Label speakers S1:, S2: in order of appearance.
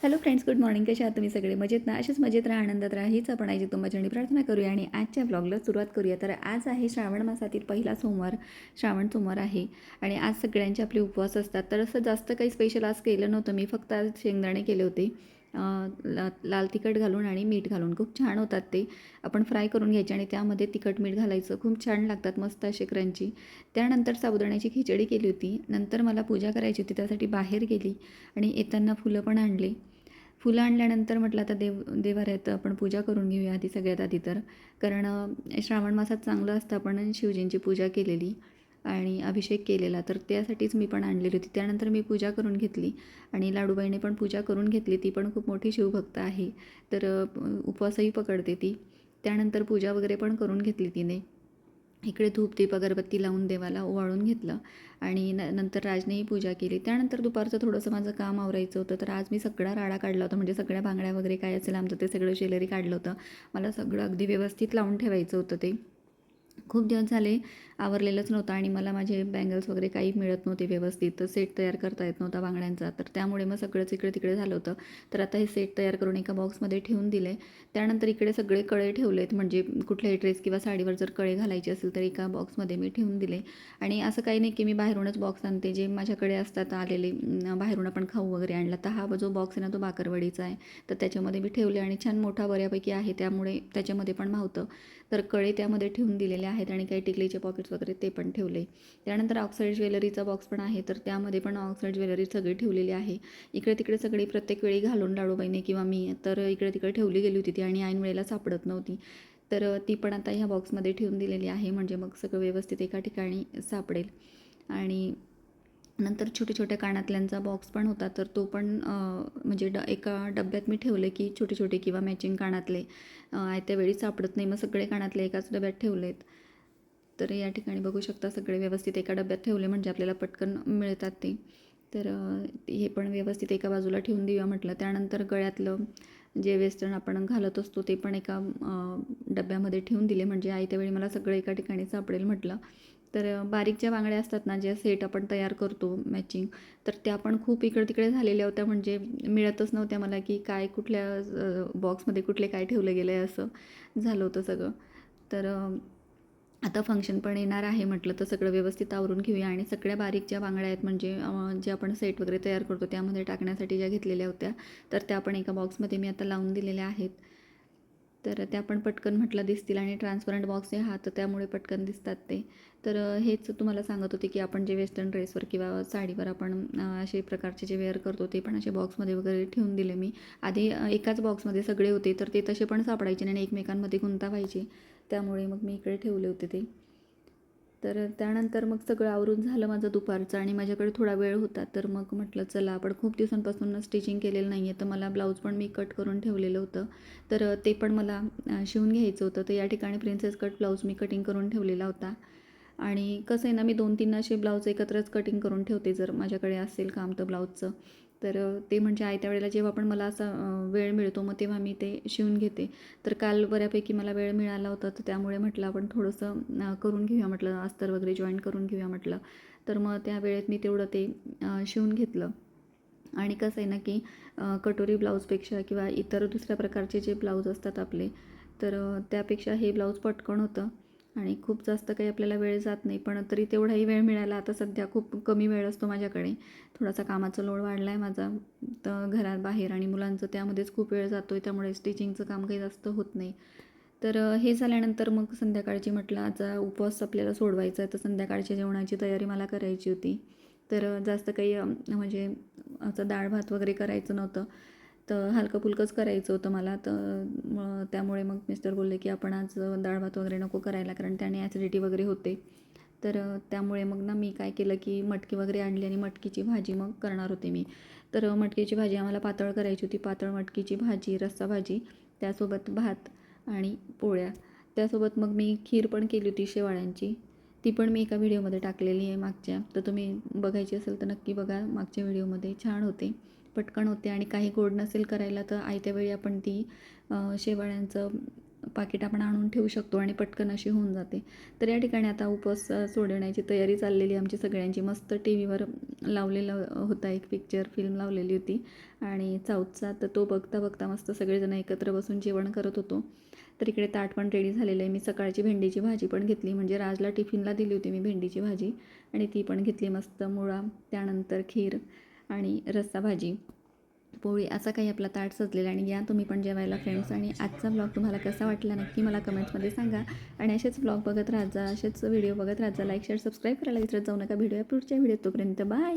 S1: Hello friends, good morning. कशा आहात तुम्ही सगळे? मजेत ना? अशीच मजेत राहा, आनंदात राहा, हीच आपण आईची तुंबाचरणी प्रार्थना करूया आणि आजच्या ब्लॉगला सुरुवात करूया. तर आज आहे श्रावण मासातील पहिला सोमवार, श्रावण सोमवार आहे आणि आज सगळ्यांचे आपले उपवास असतात. तर असं जास्त काही स्पेशल आज केलं नव्हतं मी, फक्त आज शेंगदाणे केले होते. लाल तिखट घालून आणि मीठ घालून खूप छान होतात ते. आपण फ्राय करून घ्यायचे आणि त्यामध्ये तिखट मीठ घालायचं, खूप छान लागतात, मस्त असे क्रंची. त्यानंतर साबुदाण्याची खिचडी केली होती. नंतर मला पूजा करायची होती, त्यासाठी बाहेर गेली आणि येताना फुलं पण आणली. फुलं आणल्यानंतर म्हटलं आता देवाऱ्यात आपण पूजा करून घेऊया आधी, सगळ्यात आधी तर. कारण श्रावण मासात चांगलं असतं आपण शिवजींची पूजा केलेली आणि अभिषेक केलेला, तर त्यासाठीच मी पण आणलेली होती. त्यानंतर मी पूजा करून घेतली आणि लाडूबाईने पण पूजा करून घेतली. ती पण खूप मोठी शिवभक्त आहे, तर उपवासही पकडते ती. त्यानंतर पूजा वगैरे पण करून घेतली तिने. इकडे धूप दीप अगरबत्ती लावून देवाला ओवाळून घेतलं आणि नंतर राजनेही पूजा केली. त्यानंतर दुपारचं थोडंसं माझं काम आवरायचं होतं, तर आज मी सगळा राडा काढला होता, म्हणजे सगळ्या बांगड्या वगैरे काय असेल आमचं ते सगळं ज्वेलरी काढलं होतं. मला सगळं अगदी व्यवस्थित लावून ठेवायचं होतं ते. खूप दिवस झाले आवरलेलंच नव्हतं आणि मला माझे बँगल्स वगैरे काही मिळत नव्हते व्यवस्थित, तर सेट तयार करता येत नव्हता बांगड्यांचा, तर त्यामुळे मग सगळंच इकडे तिकडे झालं होतं. तर आता हे सेट तयार करून एका बॉक्समध्ये ठेवून दिले. त्यानंतर इकडे सगळे कळे ठेवलेत, म्हणजे कुठल्याही ड्रेस किंवा साडीवर जर कळे घालायचे असेल तर एका बॉक्समध्ये मी ठेवून दिले. आणि असं काही नाही की मी बाहेरूनच बॉक्स आणते, जे माझ्याकडे असतात आलेले, बाहेरून आपण खाऊ वगैरे आणला, तर हा जो बॉक्स आहे ना तो बाकरवडीचा आहे, तर त्याच्यामध्ये मी ठेवले आणि छान मोठा बऱ्यापैकी आहे, त्यामुळे त्याच्यामध्ये पण मावतं. तर कळे त्यामध्ये ठेवून दिलेले आहेत आणि काही टिकलीचे पॉकेट्स वगैरे ते पण ठेवले. त्यानंतर ऑक्साईड ज्वेलरीचा बॉक्स पण आहे, तर त्यामध्ये पण ऑक्साईड ज्वेलरी सगळी ठेवलेली आहे. इकडे तिकडे सगळी प्रत्येक वेळी घालून लाडूबाईने किंवा मी तर इकडे तिकडे ठेवली गेली होती ती आणि ऐन वेळेला सापडत नव्हती. तर ती पण आता ह्या बॉक्समध्ये ठेवून दिलेली आहे, म्हणजे मग सगळं व्यवस्थित एका ठिकाणी सापडेल. आणि नंतर छोटे छोट्या कानातल्यांचा बॉक्स पण होता, तर तो पण म्हणजे एका डब्यात मी ठेवले की छोटे छोटे किंवा मॅचिंग कानातले आयत्या वेळी सापडत नाही, मग सगळे कानातले एकाच डब्यात ठेवलेत. तर या ठिकाणी बघू शकता सगळे व्यवस्थित एका डब्यात ठेवले, म्हणजे आपल्याला पटकन मिळतात ते. तर हे पण व्यवस्थित एका बाजूला ठेवून देऊया म्हटलं. त्यानंतर गळ्यातलं जे वेस्टर्न आपण घालत असतो ते पण एका डब्यामध्ये ठेवून दिले, म्हणजे आयत्या वेळी मला सगळं एका ठिकाणी सापडेल म्हटलं. तर बारीक ज्या बांगड्या असतात ना, ज्या सेट आपण तयार करतो मॅचिंग, तर त्या पण खूप इकडे तिकडे झालेल्या होत्या, म्हणजे मिळतच नव्हत्या मला, की काय कुठल्या बॉक्समध्ये कुठले काय ठेवलं गेलं आहे असं झालं होतं सगळं. तर आता फंक्शन पण येणार आहे म्हटलं, तर सगळं व्यवस्थित आवरून घेऊया आणि सगळ्या बारीक ज्या बांगड्या आहेत, म्हणजे जे आपण सेट वगैरे तयार करतो त्यामध्ये टाकण्यासाठी ज्या घेतलेल्या होत्या, तर त्या पण एका बॉक्समध्ये मी आता लावून दिलेल्या आहेत. तर त्या पण पटकन म्हटलं दिसतील आणि ट्रान्सपरंट बॉक्स आहे हा, तर त्यामुळे पटकन दिसतात ते. तर हेच तुम्हाला सांगत होते की आपण जे वेस्टर्न ड्रेसवर किंवा साडीवर आपण असे प्रकारचे जे वेअर करतो ते पण असे बॉक्समध्ये वगैरे ठेवून दिले मी. आधी एकाच बॉक्समध्ये सगळे होते, तर ते तसे पण सापडायचे नाही आणि एकमेकांमध्ये गुंता व्हायचे, त्यामुळे मग मी इकडे ठेवले होते ते. तर त्यानंतर मग सगळं आवरून झालं माझं दुपारचं आणि माझ्याकडे थोडा वेळ होता, तर मग म्हटलं चला, आपण खूप दिवसांपासून स्टिचिंग केलेलं नाही आहे, तर मला ब्लाऊज पण मी कट करून ठेवलेलं होतं, तर ते पण मला शिवून घ्यायचं होतं. तर या ठिकाणी प्रिन्सेस कट ब्लाऊज मी कटिंग करून ठेवलेला होता. आणि कसं आहे ना, मी 2-3 असे ब्लाऊज एकत्रच कटिंग करून ठेवते, जर माझ्याकडे असेल काम तर ब्लाऊजचं. तर ते म्हणजे आयत्या वेळेला जेव्हा पण मला असा वेळ मिळतो, मग तेव्हा मी ते शिवून घेते. तर काल बऱ्यापैकी मला वेळ मिळाला होता, तर त्यामुळे म्हटलं आपण थोडंसं करून घेऊया म्हटलं, अस्तर वगैरे जॉईन करून घेऊया म्हटलं. तर मग त्या वेळेत मी तेवढं ते शिवून घेतलं. आणि कसं आहे ना, की कटोरी ब्लाऊजपेक्षा किंवा इतर दुसऱ्या प्रकारचे जे ब्लाऊज असतात आपले, तर त्यापेक्षा हे ब्लाऊज पटकन होतं आणि खूप जास्त काही आपल्याला वेळ जात नाही. पण तरी तेवढाही वेळ मिळाला. आता सध्या खूप कमी वेळ असतो माझ्याकडे. थोडासा कामाचा लोड वाढला आहे माझा, तर घरात बाहेर आणि मुलांचं त्यामध्येच खूप वेळ जातो आहे, त्यामुळे स्टिचिंगचं काम काही जास्त होत नाही. तर हे झाल्यानंतर मग संध्याकाळची म्हटलं आता उपवास आपल्याला सोडवायचा आहे, तर संध्याकाळच्या जेवणाची तयारी मला करायची होती. तर जास्त काही म्हणजे असं डाळ भात वगैरे करायचं नव्हतं, तर हलकं फुलकंच करायचं होतं मला. तर त्यामुळे मग मिस्टर बोलले की आपण आज डाळ भात वगैरे नको करायला, कारण त्याने ॲसिडिटी वगैरे होते. तर त्यामुळे मग ना मी काय केलं की मटकी वगैरे आणली आणि मटकीची भाजी मग करणार होते मी. तर मटकीची भाजी आम्हाला पातळ करायची होती, पातळ मटकीची भाजी, रस्सा भाजी, त्यासोबत भात आणि पोळ्या. त्यासोबत मग मी खीर पण केली होती शेवाळ्यांची, ती पण मी एका व्हिडिओमध्ये टाकलेली आहे मागच्या, तर तुम्ही बघायची असेल तर नक्की बघा, मागच्या व्हिडिओमध्ये छान होते, पटकन होते. आणि काही गोड नसेल करायला तर आयत्या वेळी आपण ती शेवाळ्यांचं पाकिट आपण आणून ठेवू शकतो आणि पटकन अशी होऊन जाते. तर या ठिकाणी आता उपवास सोडण्याची तयारी चाललेली आमची सगळ्यांची. मस्त टी व्हीवर लावलेलं होता एक पिक्चर, फिल्म लावलेली होती आणि साऊथचा. तर तो बघता बघता मस्त सगळेजण एकत्र बसून जेवण करत होतो. तर इकडे ताट पण रेडी झालेलं आहे. मी सकाळची भेंडीची भाजी पण घेतली, म्हणजे राजला टिफिनला दिली होती मी भेंडीची भाजी आणि ती पण घेतली. मस्त मुळा, त्यानंतर खीर आणि रस्सा भाजी, पोळी, असा काही आपला ताट सजलेला. आणि या तुम्ही पण जेवायला फ्रेंड्स. आणि आजचा ब्लॉग तुम्हाला कसा वाटला नक्की मला कमेंट्समध्ये सांगा. आणि असेच ब्लॉग बघत राहत जा, असेच व्हिडिओ बघत राहत जा. लाईक शेअर सबस्क्राईब करायला विसरत जाऊ नका. भेटूया पुढच्या व्हिडिओत. तोपर्यंत बाय.